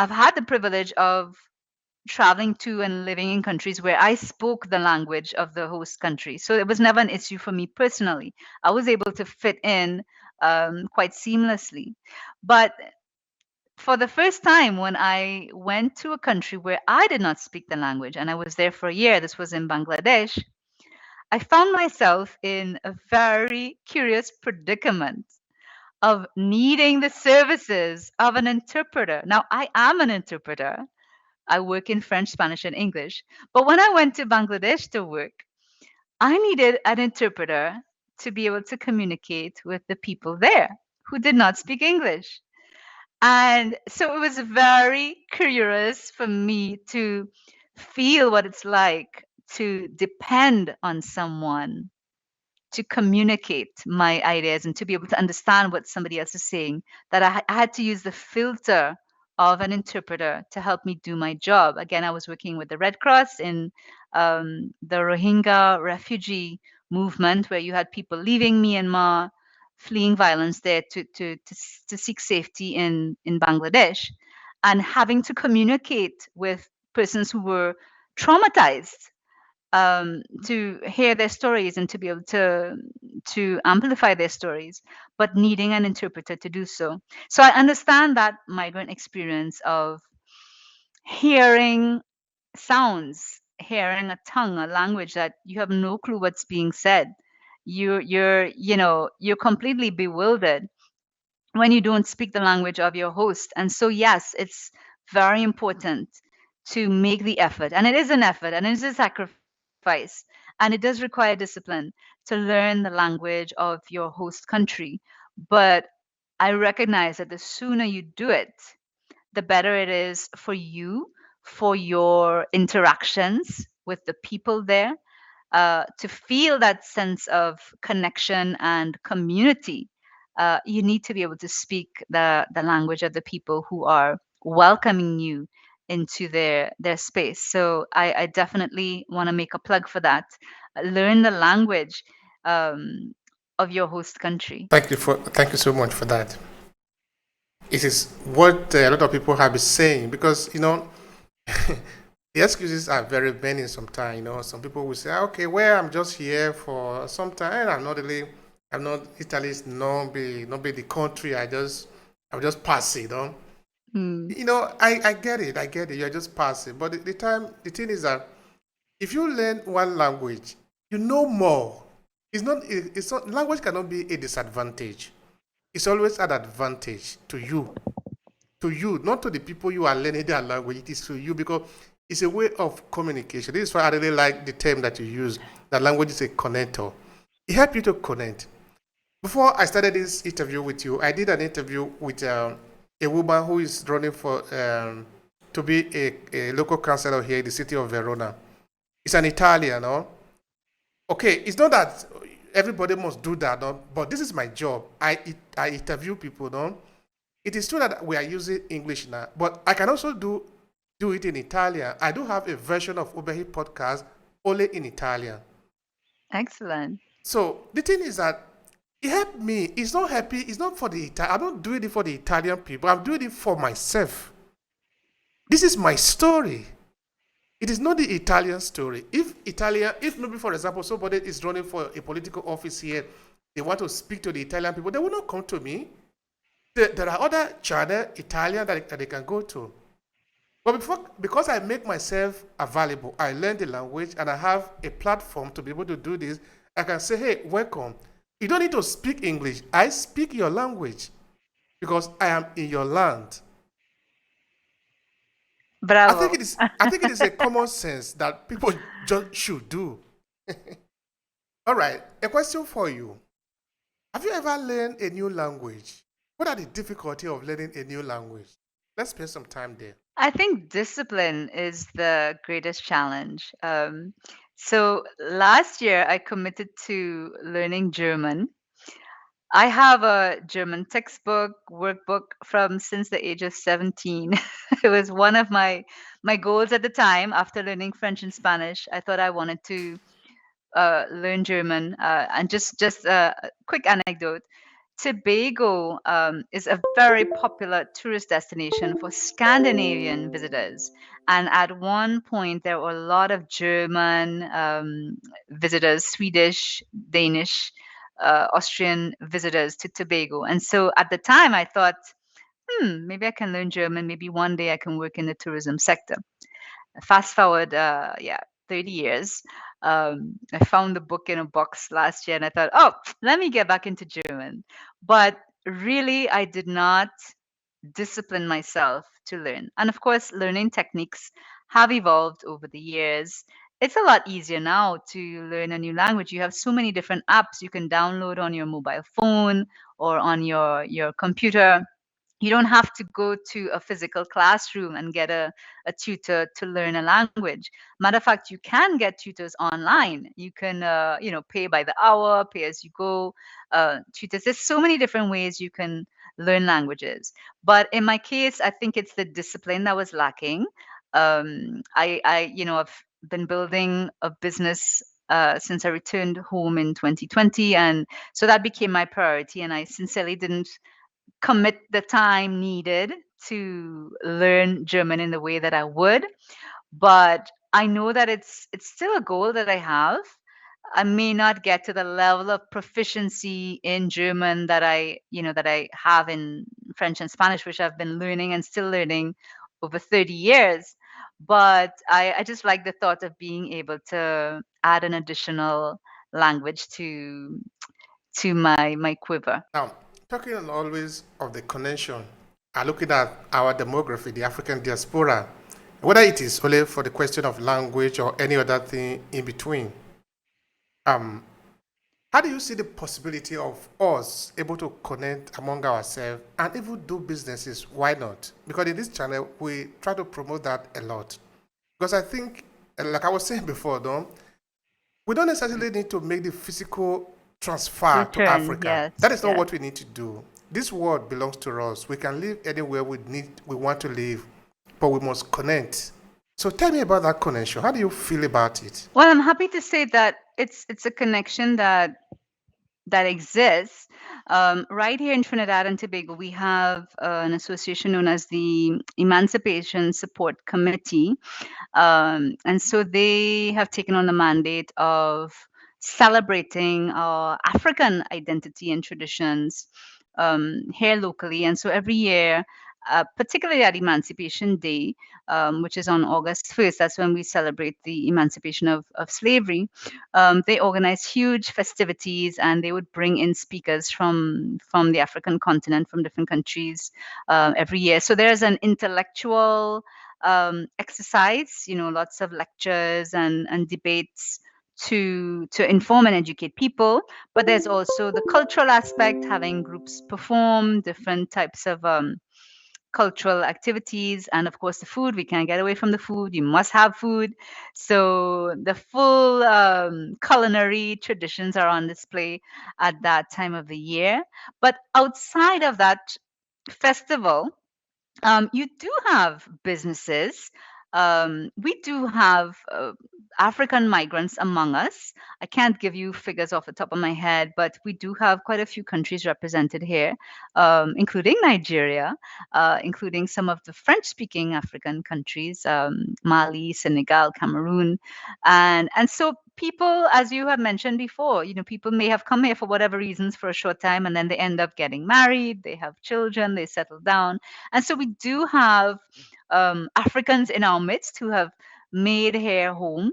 I've had the privilege of traveling to and living in countries where I spoke the language of the host country. So it was never an issue for me personally. I was able to fit in quite seamlessly. But for the first time, when I went to a country where I did not speak the language, and I was there for a year, this was in Bangladesh, I found myself in a very curious predicament of needing the services of an interpreter. Now, I am an interpreter. I work in French, Spanish, and English. But when I went to Bangladesh to work, I needed an interpreter to be able to communicate with the people there who did not speak English. And so it was very curious for me to feel what it's like to depend on someone to communicate my ideas and to be able to understand what somebody else is saying, that I had to use the filter of an interpreter to help me do my job. Again, I was working with the Red Cross in the Rohingya refugee movement, where you had people leaving Myanmar, fleeing violence there to seek safety in Bangladesh, and having to communicate with persons who were traumatized, to hear their stories and to be able to amplify their stories, but needing an interpreter to do so. So I understand that migrant experience of hearing sounds, hearing a tongue, a language that you have no clue what's being said. You're completely bewildered when you don't speak the language of your host. And so yes, it's very important to make the effort, and it is an effort and it is a sacrifice, and it does require discipline to learn the language of your host country. But I recognize that the sooner you do it, the better it is for you, for your interactions with the people there, to feel that sense of connection and community. You need to be able to speak the language of the people who are welcoming you into their space. So I definitely want to make a plug for that. Learn the language of your host country. Thank you so much for that. It is what a lot of people have been saying because the excuses are very many sometimes. Some people will say, okay, well, I'm just here for some time. I'm not Italy's not be the country. I'm just passing. Hmm. I get it. I get it. You're just passing. But the thing is that if you learn one language, you know more. It's not, language cannot be a disadvantage. It's always an advantage to you, not to the people you are learning their language. It is to you because it's a way of communication. This is why I really like the term that you use. That language is a connector. It helps you to connect. Before I started this interview with you, I did an interview with a woman who is running for to be a local councillor here in the city of Verona. It's an Italian, no? Okay, it's not that everybody must do that, no? But this is my job. I interview people, no? It is true that we are using English now, but I can also do it in Italian. I do have a version of Ubehi podcast only in Italian. Excellent. So the thing is that it helped me. It's not happy. It's not for the Italian. I'm not doing it for the Italian people. I'm doing it for myself. This is my story. It is not the Italian story. If maybe for example somebody is running for a political office here, they want to speak to the Italian people, they will not come to me. There are other channel Italian that they can go to. But because I make myself available, I learn the language and I have a platform to be able to do this, I can say, hey, welcome. You don't need to speak English. I speak your language because I am in your land. Bravo. I think it is a common sense that people just should do. All right, a question for you. Have you ever learned a new language? What are the difficulty of learning a new language? Let's spend some time there. I think discipline is the greatest challenge. So last year, I committed to learning German. I have a German textbook, workbook from since the age of 17. It was one of my goals at the time after learning French and Spanish. I thought I wanted to learn German. And just a quick anecdote. Tobago is a very popular tourist destination for Scandinavian visitors. And at one point, there were a lot of German visitors, Swedish, Danish, Austrian visitors to Tobago. And so at the time, I thought, maybe I can learn German. Maybe one day I can work in the tourism sector. Fast forward, 30 years. I found the book in a box last year and I thought, oh, let me get back into German. But really, I did not discipline myself to learn. And of course, learning techniques have evolved over the years. It's a lot easier now to learn a new language. You have so many different apps you can download on your mobile phone or on your computer. You don't have to go to a physical classroom and get a tutor to learn a language. Matter of fact, you can get tutors online. You can pay by the hour, pay as you go, tutors. There's so many different ways you can learn languages. But in my case, I think it's the discipline that was lacking. I've been building a business since I returned home in 2020, and so that became my priority, and I sincerely didn't commit the time needed to learn German in the way that I would. But I know that it's still a goal that I have. I may not get to the level of proficiency in German that I have in French and Spanish, which I've been learning and still learning over 30 years. But I just like the thought of being able to add an additional language to my quiver. Now, talking always of the connection, looking at our demography, the African diaspora, whether it is only for the question of language or any other thing in between, um, how do you see the possibility of us able to connect among ourselves and even do businesses? Why not? Because in this channel, we try to promote that a lot. Because I think, like I was saying before, though, we don't necessarily need to make the physical transfer to Return, Africa. yes, That is not yes. what we need to do. This world belongs to us. We can live anywhere we want to live, but we must connect. So tell me about that connection. How do you feel about it? Well, I'm happy to say that it's a connection that exists. Right here in Trinidad and Tobago, we have an association known as the Emancipation Support Committee. And so they have taken on the mandate of celebrating our African identity and traditions here locally. And so every year, particularly at Emancipation Day, which is on August 1st, that's when we celebrate the emancipation of slavery. They organize huge festivities and they would bring in speakers from the African continent, from different countries every year. So there's an intellectual exercise, lots of lectures and debates to inform and educate people. But there's also the cultural aspect, having groups perform different types of cultural activities, and of course the food. We can't get away from the food. You must have food. So the full culinary traditions are on display at that time of the year. But outside of that festival, you do have businesses. We do have African migrants among us. I can't give you figures off the top of my head, but we do have quite a few countries represented here, including Nigeria, including some of the French-speaking African countries, Mali, Senegal, Cameroon, and so people, as you have mentioned before, people may have come here for whatever reasons for a short time, and then they end up getting married, they have children, they settle down, and so we do have Africans in our midst who have made here home.